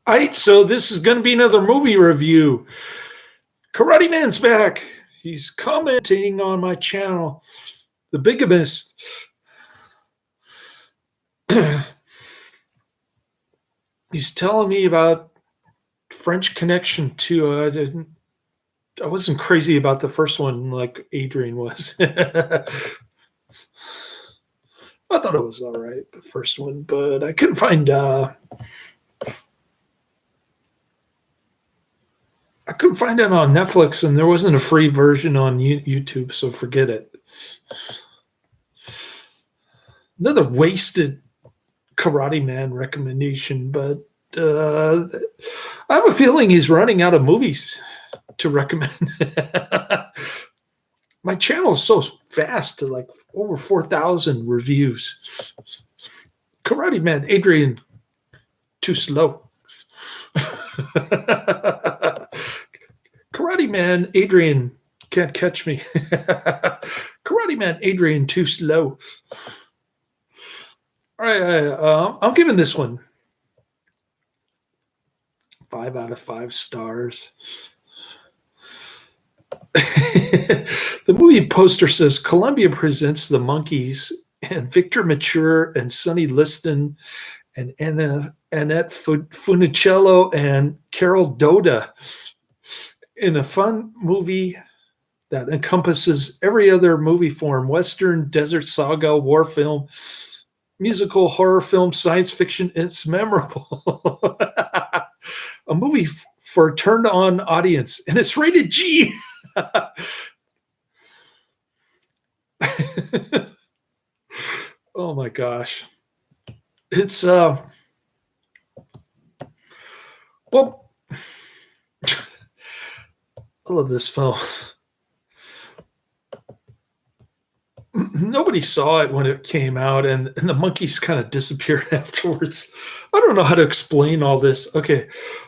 All right, so this is going to be another movie review. Karate Man's back. He's commenting on my channel, The Bigamist. He's telling me about French Connection too. I wasn't crazy about the first one like Adrian was. I thought it was all right, the first one, but I couldn't find it on Netflix, and there wasn't a free version on YouTube, so forget it. Another wasted Karate Man recommendation, but I have a feeling he's running out of movies to recommend. My channel is so fast, to like over 4,000 reviews. Karate Man, Adrian, too slow. Karate Man, Adrian, can't catch me. Karate Man, Adrian, too slow. All right, I'm giving this one 5 out of 5 stars. The movie poster says Columbia presents the Monkees and Victor Mature and Sonny Liston and Annette Funicello and Carol Doda in a fun movie that encompasses every other movie form: Western, desert saga, war film, musical, horror film, science fiction. It's memorable. A movie for a turned-on audience, and it's rated G. Oh my gosh. It's well, I love this film. Nobody saw it when it came out, and the monkeys kind of disappeared afterwards. I don't know how to explain all this. Okay,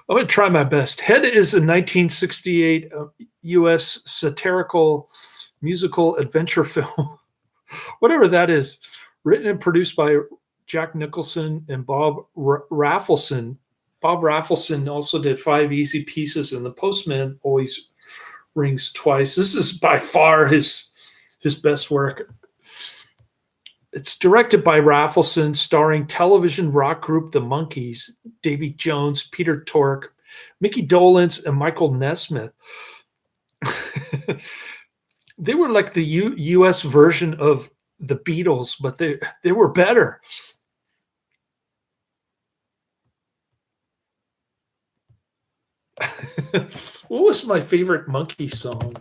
I'm going to try my best. Head is a 1968 U.S. satirical musical adventure film, whatever that is, written and produced by Jack Nicholson and Bob Rafelson. Bob Rafelson also did 5 Easy Pieces, and The Postman Always Rings Twice. This is by far his best work. It's directed by Rafelson, starring television rock group The Monkees, Davy Jones, Peter Tork, Mickey Dolenz, and Michael Nesmith. They were like the U.S. version of the Beatles, but they were better. What was my favorite Monkey song?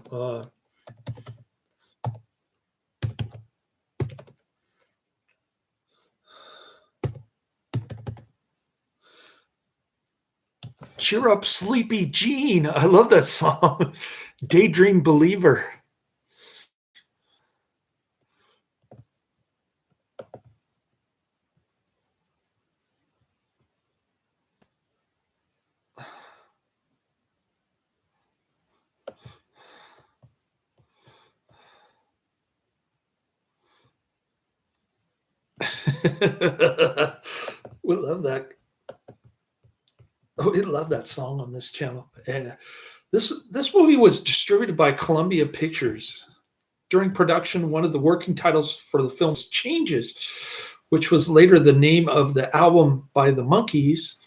Cheer Up Sleepy Jean. I love that song. Daydream Believer. We love that. We love that song on this channel. This movie was distributed by Columbia Pictures. During production, one of the working titles for the film was Changes, which was later the name of the album by the Monkees.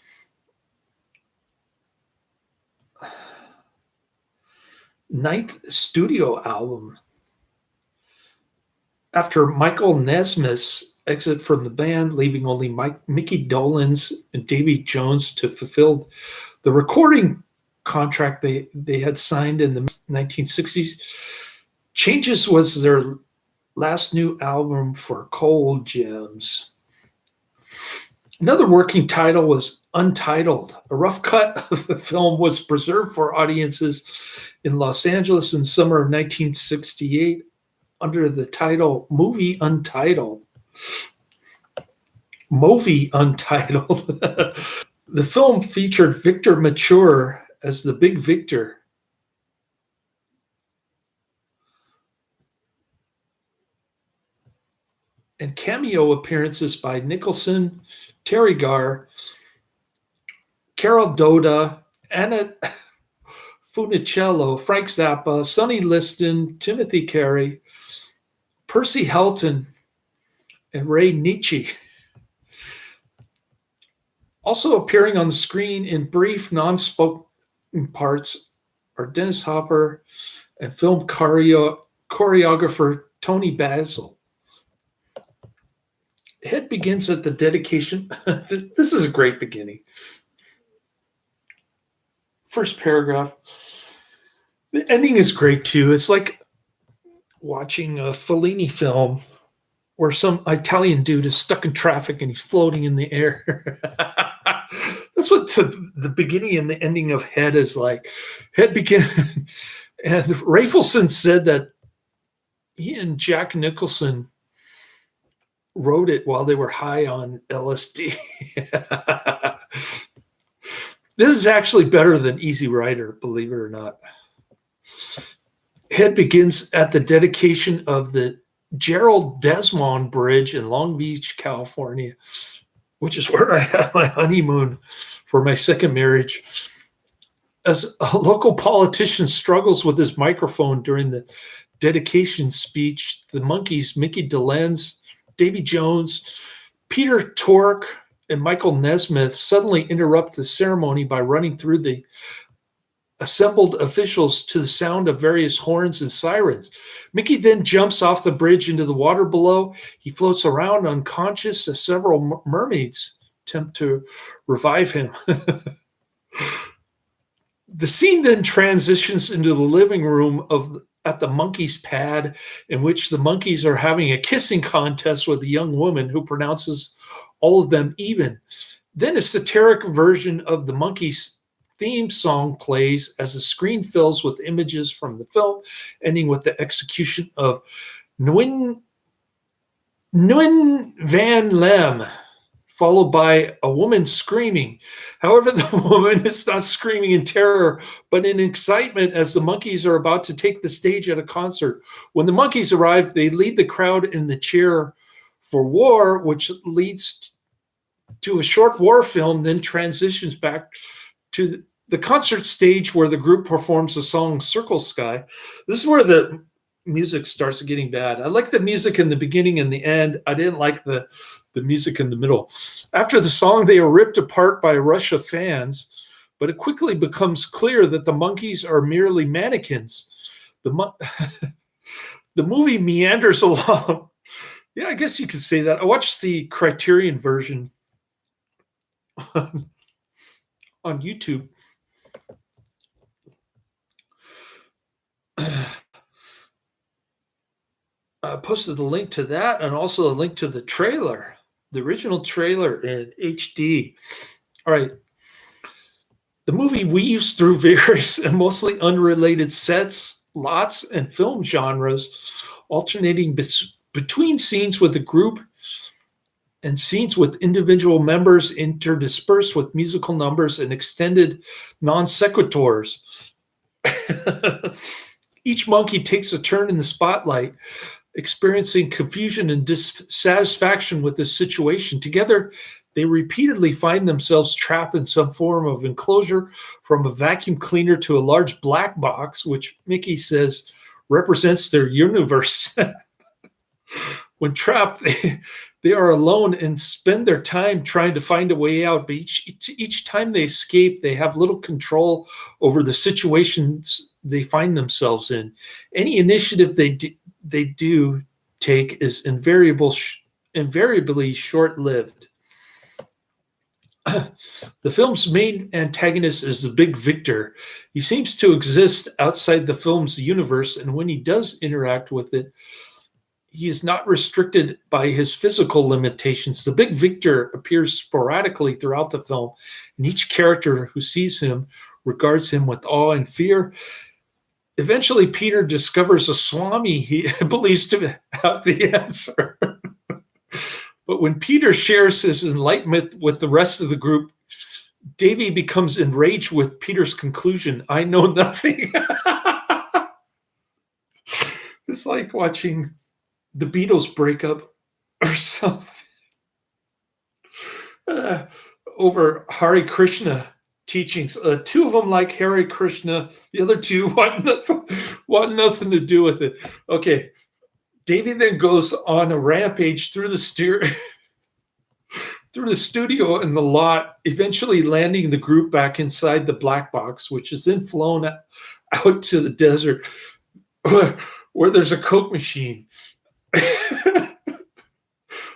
Ninth studio album. After Michael Nesmith's exit from the band, leaving only Mickey Dolenz and Davy Jones to fulfill the recording contract they had signed in the 1960s. Changes was their last new album for Cold Gems. Another working title was Untitled. A rough cut of the film was preserved for audiences in Los Angeles in summer of 1968 under the title Movie Untitled. Movie Untitled. The film featured Victor Mature as the Big Victor. And cameo appearances by Nicholson, Terri, Garr, Carol Doda, Annette Funicello, Frank Zappa, Sonny Liston, Timothy Carey, Percy Helton, and Ray Nitschke. Also appearing on the screen in brief non-spoken parts are Dennis Hopper and film choreographer Toni Basil. Head begins at the dedication. This is a great beginning. First paragraph. The ending is great too. It's like watching a Fellini film where some Italian dude is stuck in traffic and he's floating in the air. That's what the beginning and the ending of Head is like. Head begins, and Rafelson said that he and Jack Nicholson wrote it while they were high on LSD. This is actually better than Easy Rider, believe it or not. Head begins at the dedication of the Gerald Desmond Bridge in Long Beach, California, which is where I had my honeymoon for my second marriage. As a local politician struggles with his microphone during the dedication speech, the Monkees, Mickey Dolenz, Davy Jones, Peter Tork, and Michael Nesmith suddenly interrupt the ceremony by running through the assembled officials to the sound of various horns and sirens. Mickey then jumps off the bridge into the water below. He floats around unconscious as several mermaids attempt to revive him. The scene then transitions into the living room at the Monkees pad, in which the Monkees are having a kissing contest with a young woman who pronounces all of them even. Then a satiric version of the Monkees theme song plays as the screen fills with images from the film, ending with the execution of Nguyen Van Lem, followed by a woman screaming. However, the woman is not screaming in terror, but in excitement as the Monkees are about to take the stage at a concert. When the Monkees arrive, they lead the crowd in the cheer for war, which leads to a short war film, then transitions back to the concert stage where the group performs the song Circle Sky. This is where the music starts getting bad. I like the music in the beginning and the end. I didn't like the music in the middle. After the song, they are ripped apart by a rush of fans, but it quickly becomes clear that the Monkees are merely mannequins. The movie meanders along. Yeah, I guess you could say that. I watched the Criterion version on YouTube. I posted the link to that and also a link to the trailer, the original trailer in HD. All right. The movie weaves through various and mostly unrelated sets, lots, and film genres, alternating between scenes with the group and scenes with individual members interdispersed with musical numbers and extended non sequiturs. Each monkey takes a turn in the spotlight, experiencing confusion and dissatisfaction with this situation. Together, they repeatedly find themselves trapped in some form of enclosure, from a vacuum cleaner to a large black box, which Mickey says represents their universe. When trapped, they are alone and spend their time trying to find a way out. But each time they escape, they have little control over the situations they find themselves in. Any initiative they do take is invariably short-lived. The film's main antagonist is the Big Victor. He seems to exist outside the film's universe, and when he does interact with it, he is not restricted by his physical limitations. The Big Victor appears sporadically throughout the film, and each character who sees him regards him with awe and fear. Eventually, Peter discovers a Swami he believes to have the answer. But when Peter shares his enlightenment with the rest of the group, Davy becomes enraged with Peter's conclusion, "I know nothing." It's like watching the Beatles break up or something over Hare Krishna. teachings. Two of them like Hare Krishna. The other two want nothing to do with it. Okay. Davy then goes on a rampage through the studio and the lot, eventually landing the group back inside the black box, which is then flown out to the desert where there's a Coke machine.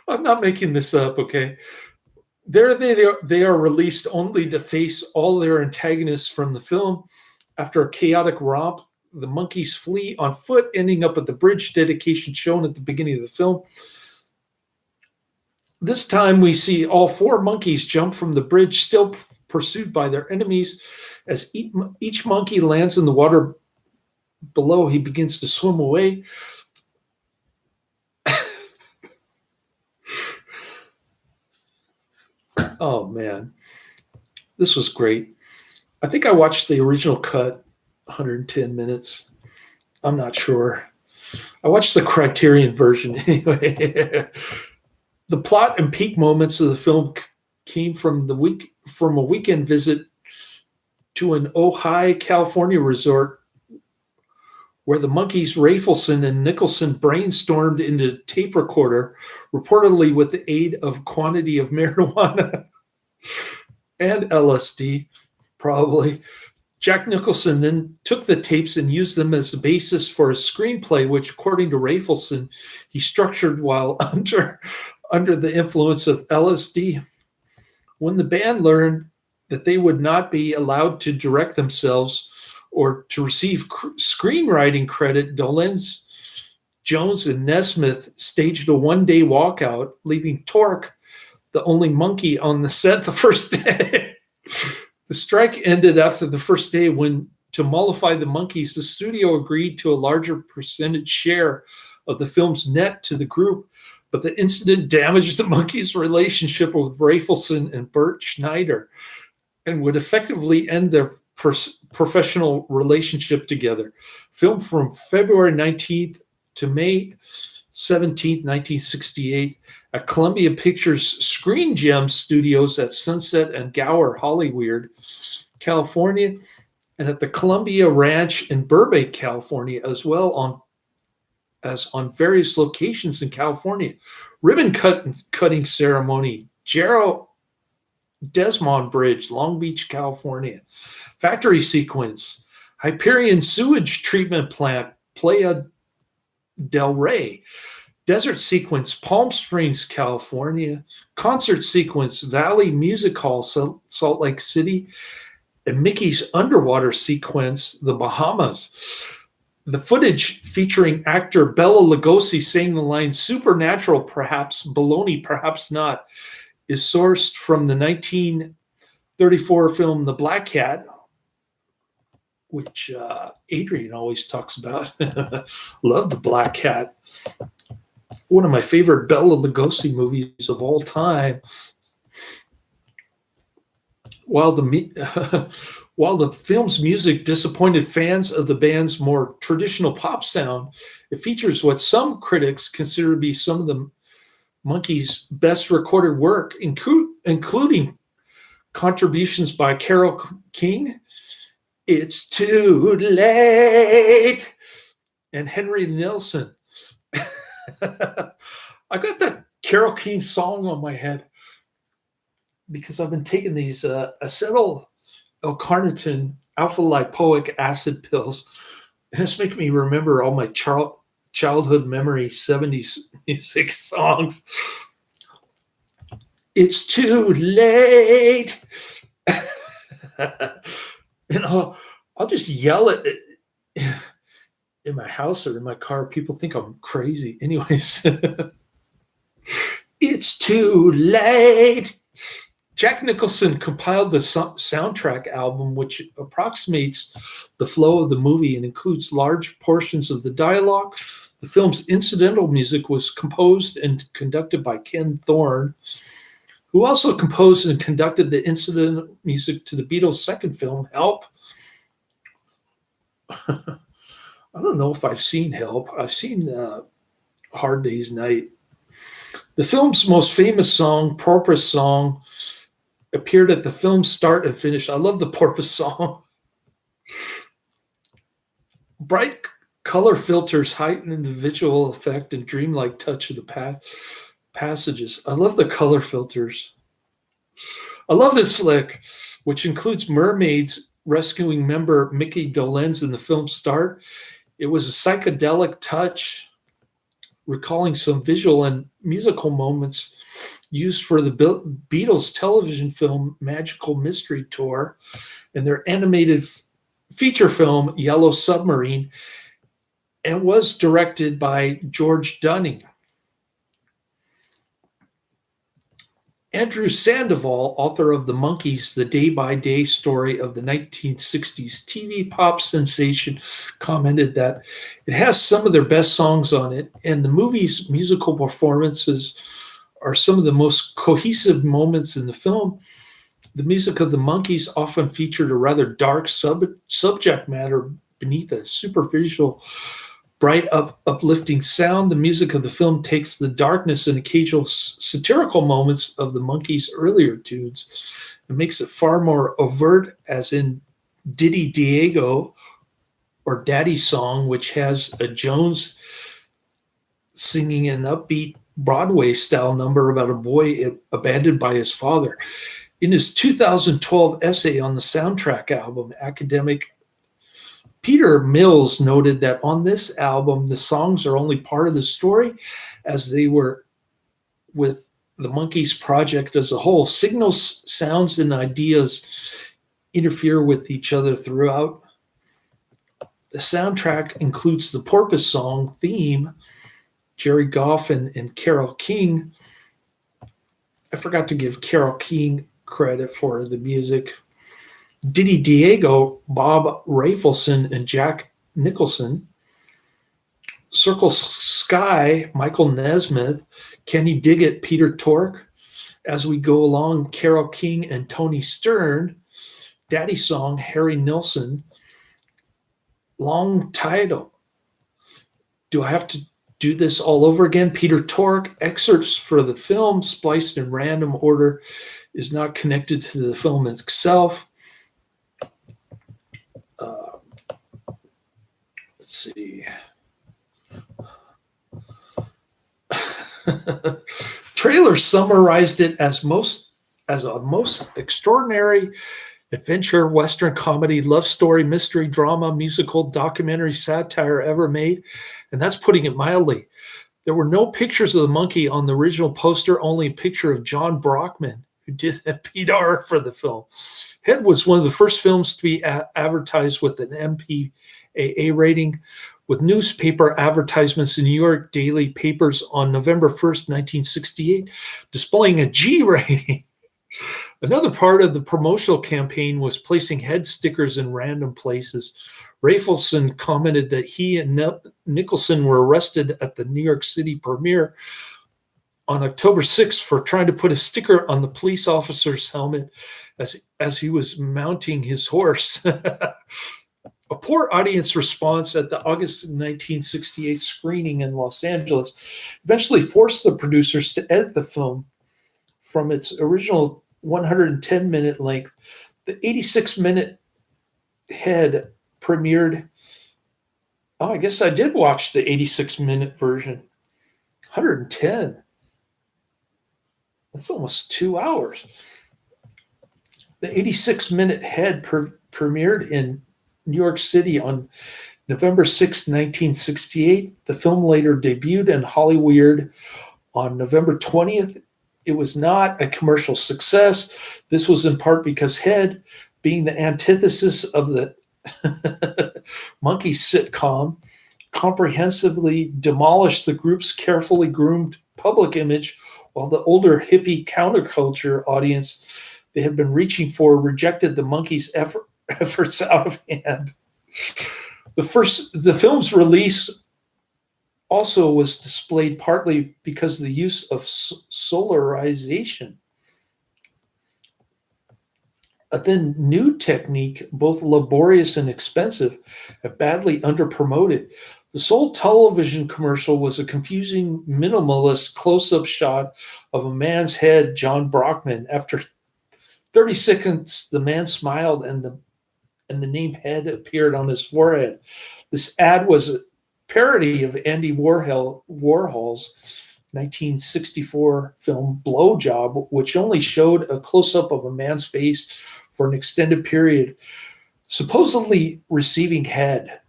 I'm not making this up, okay? There they are released only to face all their antagonists from the film. After a chaotic romp, the monkeys flee on foot, ending up at the bridge dedication shown at the beginning of the film. This time we see all four monkeys jump from the bridge, still pursued by their enemies. As each monkey lands in the water below, he begins to swim away. Oh, man. This was great. I think I watched the original cut, 110 minutes. I'm not sure. I watched the Criterion version anyway. The plot and peak moments of the film came from a weekend visit to an Ojai, California resort where the monkeys Rafelson and Nicholson brainstormed into tape recorder, reportedly with the aid of quantity of marijuana and LSD, probably. Jack Nicholson then took the tapes and used them as the basis for a screenplay, which, according to Rafelson, he structured while under the influence of LSD. When the band learned that they would not be allowed to direct themselves or to receive screenwriting credit, Dolenz, Jones, and Nesmith staged a one-day walkout, leaving Tork, the only monkey on the set, the first day. The strike ended after the first day when, to mollify the monkeys, the studio agreed to a larger percentage share of the film's net to the group, but the incident damaged the monkeys' relationship with Rafelson and Bert Schneider and would effectively end their professional relationship together. Filmed from February 19th to May 17th, 1968, at Columbia Pictures Screen Gem Studios at Sunset and Gower, Hollywood, California, and at the Columbia Ranch in Burbank, California, as well as on various locations in California. Ribbon cutting ceremony, Jarrow Desmond Bridge, Long Beach, California. Factory sequence, Hyperion sewage treatment plant, Playa del Rey. Desert sequence, Palm Springs, California. Concert sequence, Valley Music Hall, Salt Lake City. And Mickey's underwater sequence, the Bahamas. The footage featuring actor Bela Lugosi saying the line, "Supernatural, perhaps, baloney, perhaps not," is sourced from the 1934 film The Black Cat, which Adrian always talks about. Love The Black Cat. One of my favorite Bela Lugosi movies of all time. While the film's music disappointed fans of the band's more traditional pop sound, it features what some critics consider to be some of the Monkees' best recorded work, including contributions by Carole King, "It's Too Late," and Henry Nilsson. I got that Carole King song on my head because I've been taking these acetyl L-carnitine alpha-lipoic acid pills, and it's making me remember all my childhood memory 70s music songs. "It's too late." And I'll just yell it in my house or in my car. People think I'm crazy. Anyways, "It's too late." Jack Nicholson compiled the soundtrack album, which approximates the flow of the movie and includes large portions of the dialogue. The film's incidental music was composed and conducted by Ken Thorne, who also composed and conducted the incidental music to the Beatles' second film, Help. I don't know if I've seen Help. I've seen Hard Day's Night. The film's most famous song, Porpoise Song, appeared at the film's start and finish. I love the Porpoise song. Bright color filters heighten the visual effect and dreamlike touch of the passages. I love the color filters. I love this flick, which includes mermaids rescuing member Mickey Dolenz in the film's start. It was a psychedelic touch, recalling some visual and musical moments used for the Beatles television film Magical Mystery Tour and their animated feature film Yellow Submarine, and was directed by George Dunning. Andrew Sandoval, author of The Monkees, the day-by-day story of the 1960s TV pop sensation, commented that it has some of their best songs on it, and the movie's musical performances are some of the most cohesive moments in the film. The music of the Monkees often featured a rather dark subject matter beneath a superficial, bright, uplifting sound. The music of the film takes the darkness and occasional satirical moments of the Monkees' earlier tunes and makes it far more overt, as in Ditty Diego or Daddy Song, which has a Jones singing an upbeat Broadway-style number about a boy abandoned by his father. In his 2012 essay on the soundtrack album, academic Peter Mills noted that on this album, the songs are only part of the story, as they were with the Monkees project as a whole. Signals, sounds, and ideas interfere with each other throughout. The soundtrack includes the Porpoise song theme, Jerry Goff and Carole King. I forgot to give Carole King credit for the music. Ditty Diego, Bob Rafelson, and Jack Nicholson. Circle Sky, Michael Nesmith. Can You Dig It, Peter Tork. As We Go Along, Carole King and Toni Stern. Daddy Song, Harry Nilsson. Long Title. Do I have to do this all over again? Peter Tork. Excerpts for the film, spliced in random order, is not connected to the film itself. Let's see. Trailer summarized it as a most extraordinary adventure, Western comedy, love story, mystery, drama, musical, documentary, satire ever made, and that's putting it mildly. There were no pictures of the monkey on the original poster, only a picture of John Brockman, who did the PR for the film. Head was one of the first films to be advertised with an MPAA rating, with newspaper advertisements in New York daily papers on November 1st, 1968, displaying a G rating. Another part of the promotional campaign was placing head stickers in random places. Rafelson commented that he and Nicholson were arrested at the New York City premiere on October 6th for trying to put a sticker on the police officer's helmet as he was mounting his horse. A poor audience response at the August 1968 screening in Los Angeles eventually forced the producers to edit the film from its original 110-minute length. The 86-minute head premiered. Oh, I guess I did watch the 86-minute version. 110. That's almost 2 hours. The 86-minute head premiered in New York City on November 6, 1968. The film later debuted in Hollywood on November 20th. It was not a commercial success. This was in part because Head, being the antithesis of the Monkees sitcom, comprehensively demolished the group's carefully groomed public image, while the older hippie counterculture audience they had been reaching for rejected the Monkees' efforts out of hand. The film's release also was displayed partly because of the use of solarization, a then new technique, both laborious and expensive, and badly underpromoted. The sole television commercial was a confusing minimalist close-up shot of a man's head, John Brockman, after 30 seconds, the man smiled and the name Head appeared on his forehead. This ad was a parody of Andy Warhol's 1964 film Blowjob, which only showed a close-up of a man's face for an extended period, supposedly receiving head.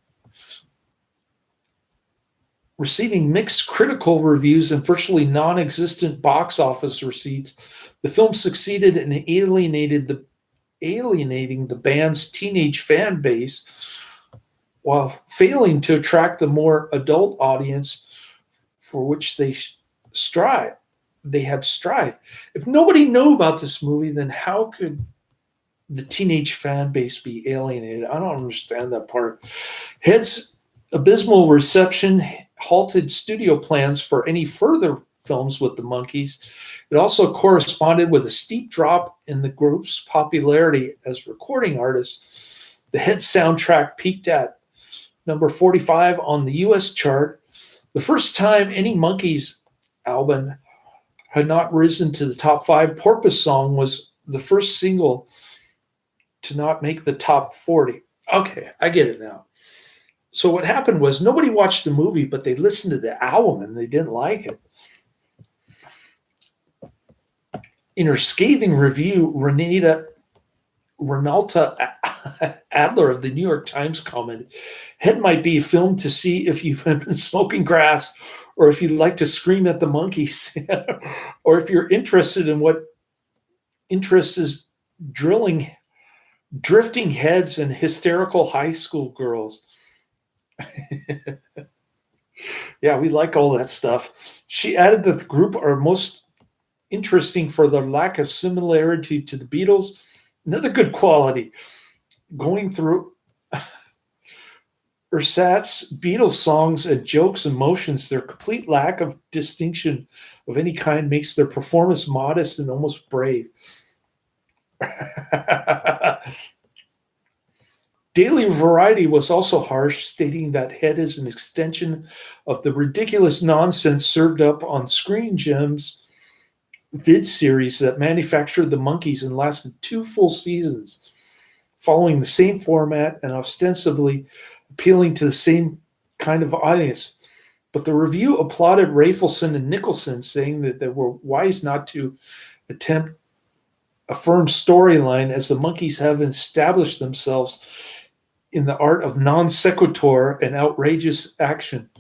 Receiving mixed critical reviews and virtually non-existent box office receipts, the film succeeded in alienating the band's teenage fan base while failing to attract the more adult audience for which they had strived. If nobody knew about this movie, then how could the teenage fan base be alienated? I don't understand that part. Head's abysmal reception halted studio plans for any further films with the Monkees. It also corresponded with a steep drop in the group's popularity as recording artists. The Head soundtrack peaked at number 45 on the US chart, the first time any Monkees album had not risen to the top 5. Porpoise Song was the first single to not make the top 40. Okay, I get it now. So what happened was nobody watched the movie, but they listened to the album and they didn't like it. In her scathing review, Renata Adler of the New York Times commented, Head might be a film to see if you've been smoking grass or if you'd like to scream at the Monkees or if you're interested in what interests is drifting heads and hysterical high school girls. Yeah, we like all that stuff. She added that the group are most interesting for their lack of similarity to the Beatles. Another good quality. Going through Ersatz Beatles songs and jokes and motions, their complete lack of distinction of any kind makes their performance modest and almost brave. Daily Variety was also harsh, stating that Head is an extension of the ridiculous nonsense served up on Screen Gems vid series that manufactured the Monkees and lasted 2 full seasons, following the same format and ostensibly appealing to the same kind of audience. But the review applauded Rafelson and Nicholson, saying that they were wise not to attempt a firm storyline, as the Monkees have established themselves in the art of non sequitur and outrageous action.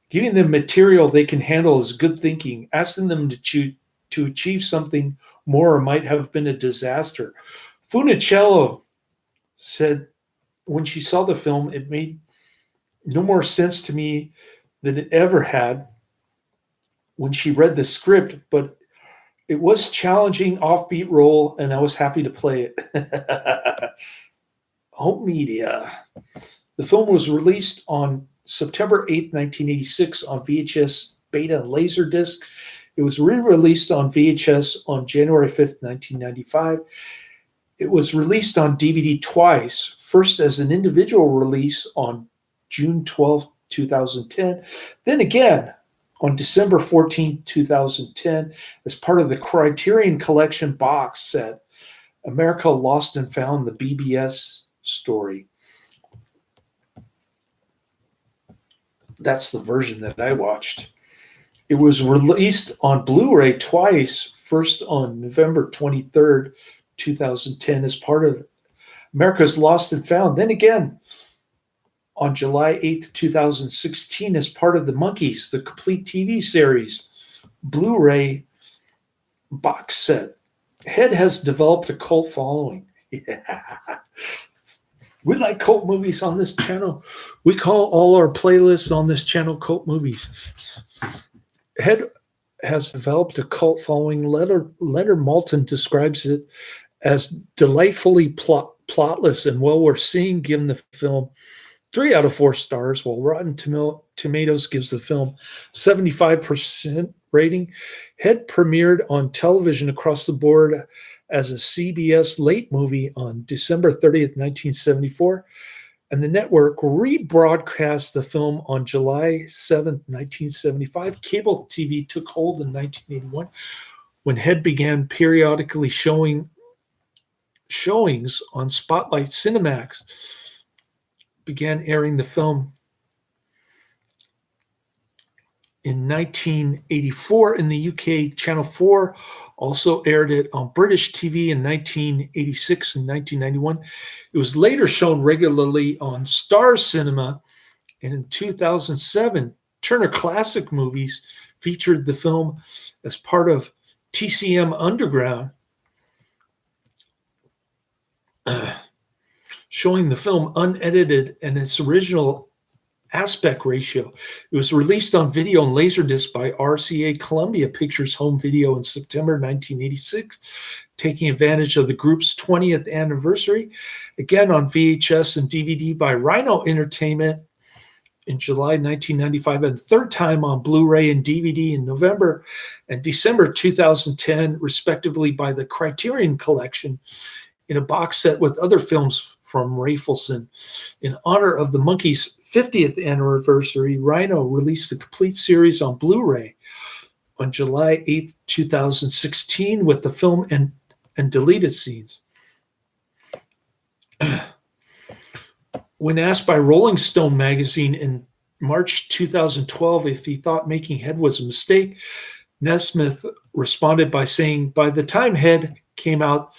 Giving them material they can handle is good thinking. Asking them to achieve something more might have been a disaster. Funicello said when she saw the film, it made no more sense to me than it ever had when she read the script, but it was challenging, offbeat role, and I was happy to play it. Home media. The film was released on September 8, 1986 on VHS, Beta, and Laserdisc. It was re-released on VHS on January 5th, 1995. It was released on DVD twice, first as an individual release on June 12, 2010, then again on December 14, 2010, as part of the Criterion Collection box set, America Lost and Found, the BBS story. That's the version that I watched. It was released on Blu-ray twice, first on November 23rd, 2010 as part of America's Lost and Found, then again on July 8th, 2016 as part of the Monkees, the complete TV series Blu-ray box set. Head has developed a cult following. Yeah. We like cult movies on this channel. We call all our playlists on this channel cult movies. Head has developed a cult following. Leonard Maltin describes it as delightfully plotless and well worth seeing, given the film 3 out of 4 stars, while Rotten Tomatoes gives the film 75% rating. Head premiered on television across the board as a CBS late movie on December 30th, 1974, and the network rebroadcast the film on July 7th, 1975. Cable TV took hold in 1981 when Head began periodically showing showings on Spotlight Cinemax began airing the film in 1984 in the UK. Channel 4 also aired it on British TV in 1986 and 1991. It was later shown regularly on Star Cinema, and in 2007, Turner Classic Movies featured the film as part of TCM Underground, showing the film unedited and its original aspect ratio. It was released on video and Laserdisc by RCA Columbia Pictures Home Video in September 1986, taking advantage of the group's 20th anniversary. Again on VHS and DVD by Rhino Entertainment in July 1995, and the third time on Blu-ray and DVD in November and December 2010, respectively, by the Criterion Collection in a box set with other films from Rafelson. In honor of the Monkees' 50th anniversary, Rhino released the complete series on Blu-ray on July 8, 2016, with the film and deleted scenes. When asked by Rolling Stone magazine in March 2012 if he thought making Head was a mistake, Nesmith responded by saying, "By the time Head came out,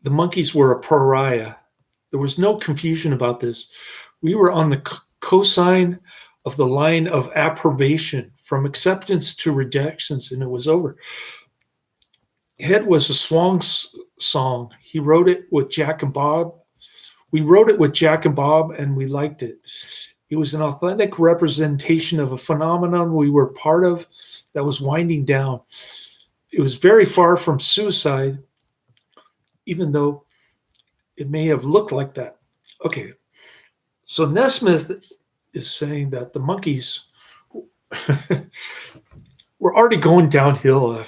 the Monkees were a pariah. There was no confusion about this. We were on the cosine of the line of approbation, from acceptance to rejections, and it was over. Head was a swan song. He wrote it with Jack and Bob. We wrote it with Jack and Bob, and we liked it. It was an authentic representation of a phenomenon we were part of that was winding down. It was very far from suicide, even though it may have looked like that." Okay, so Nesmith is saying that the Monkees were already going downhill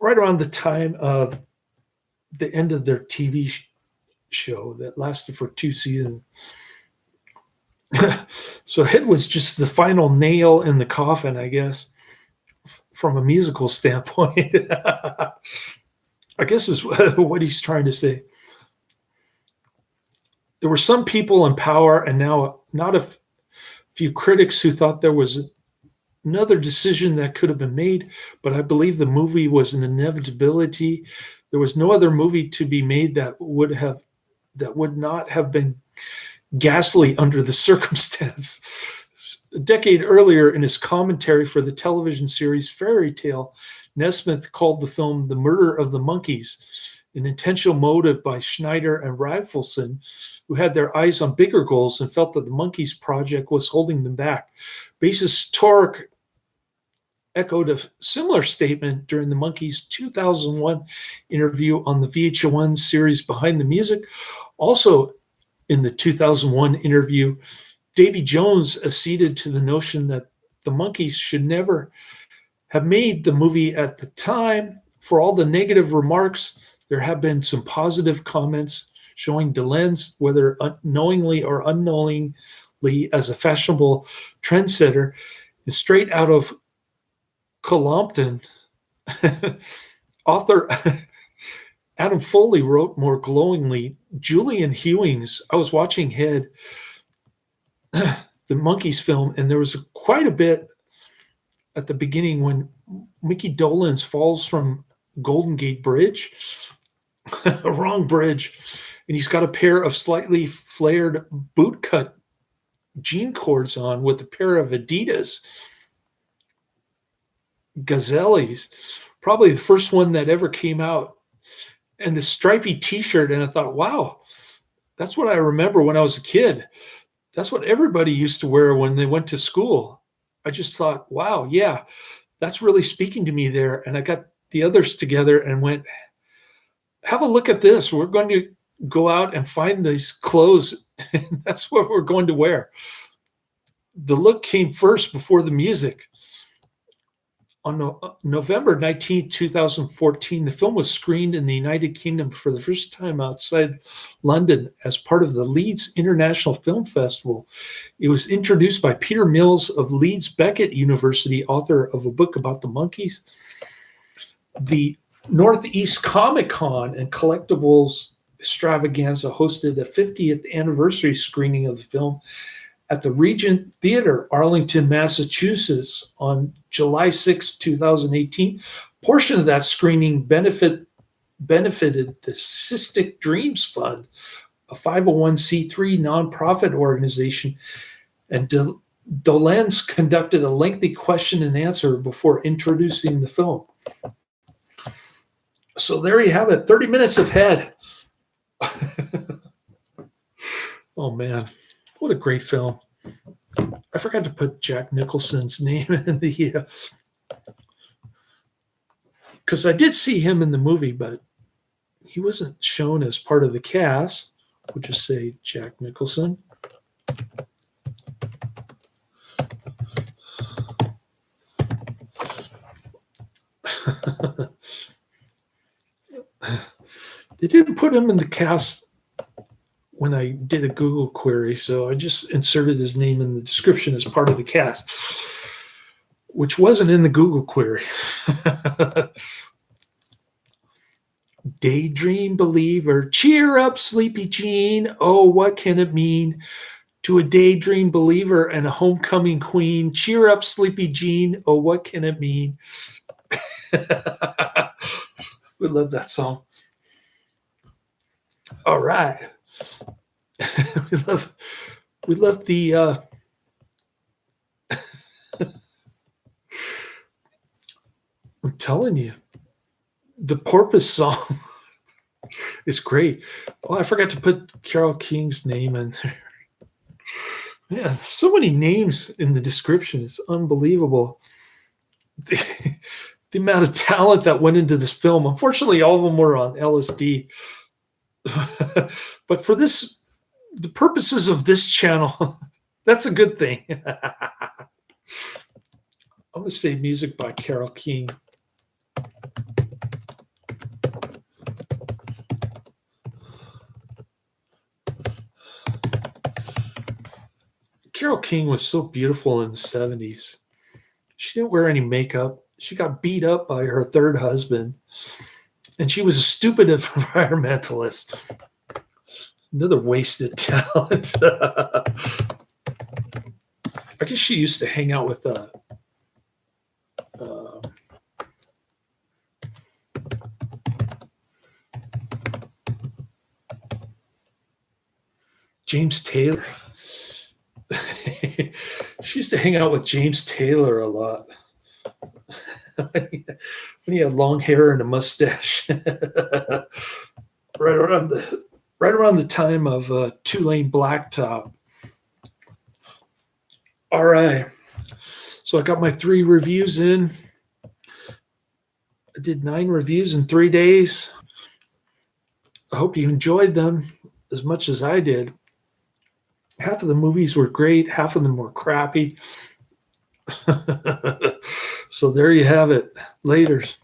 right around the time of the end of their TV show that lasted for 2 seasons. So Head was just the final nail in the coffin, I guess, from a musical standpoint. I guess is what he's trying to say. There were some people in power, and now not a few critics, who thought there was another decision that could have been made, but I believe the movie was an inevitability. There was no other movie to be made that would not have been ghastly under the circumstance. A decade earlier, in his commentary for the television series Fairy Tale, Nesmith called the film "The Murder of the Monkees," an intentional motive by Schneider and Rafelson, who had their eyes on bigger goals and felt that the Monkees project was holding them back. Bassist Tork echoed a similar statement during the Monkees' 2001 interview on the VH1 series Behind the Music. Also in the 2001 interview, Davy Jones acceded to the notion that the Monkees should never have made the movie at the time. For all the negative remarks, there have been some positive comments showing Dolenz, whether knowingly or unknowingly, as a fashionable trendsetter, is straight out of Colompton. Author Adam Foley wrote more glowingly, "Julian Hewings, I was watching Head, the Monkees film, and there was quite a bit at the beginning when Mickey Dolenz falls from Golden Gate Bridge, a wrong bridge, and he's got a pair of slightly flared bootcut jean cords on with a pair of Adidas Gazelles, probably the first one that ever came out, and the stripy t-shirt, and I thought, wow, that's what I remember when I was a kid. That's what everybody used to wear when they went to school. I just thought, wow, yeah, that's really speaking to me there. And I got the others together and went, have a look at this. We're going to go out and find these clothes, and that's what we're going to wear. The look came first before the music. On November 19, 2014, the film was screened in the United Kingdom for the first time outside London as part of the Leeds International Film Festival. It was introduced by Peter Mills of Leeds Beckett University, author of a book about the Monkees. The Northeast Comic Con and Collectibles Extravaganza hosted a 50th anniversary screening of the film at the Regent Theater, Arlington, Massachusetts, on July 6, 2018. Portion of that screening benefited the Cystic Dreams Fund, a 501c3 nonprofit organization, and Dolenz conducted a lengthy question and answer before introducing the film. So there you have it, 30 minutes of Head. Oh man, what a great film. I forgot to put Jack Nicholson's name in the because I did see him in the movie, but he wasn't shown as part of the cast. We'll just say Jack Nicholson. They didn't put him in the cast when I did a Google query, so I just inserted his name in the description as part of the cast, which wasn't in the Google query. Daydream believer, cheer up, sleepy Jean. Oh, what can it mean to a daydream believer and a homecoming queen? Cheer up, sleepy Jean. Oh, what can it mean? We love that song. All right. we love the I'm telling you, the Porpoise song is great. Oh, I forgot to put Carole King's name in there. Yeah, so many names in the description. It's unbelievable. The amount of talent that went into this film. Unfortunately, all of them were on LSD. But for the purposes of this channel, that's a good thing. I'm going to say music by Carole King. Carole King was so beautiful in the 70s. She didn't wear any makeup. She got beat up by her third husband. And she was a stupid environmentalist. Another wasted talent. I guess she used to hang out with James Taylor. She used to hang out with James Taylor a lot. When he had long hair and a mustache. right around the time of Two-Lane Blacktop. All right. So I got my 3 reviews in. I did 9 reviews in 3 days. I hope you enjoyed them as much as I did. Half of the movies were great. Half of them were crappy. So there you have it. Laters.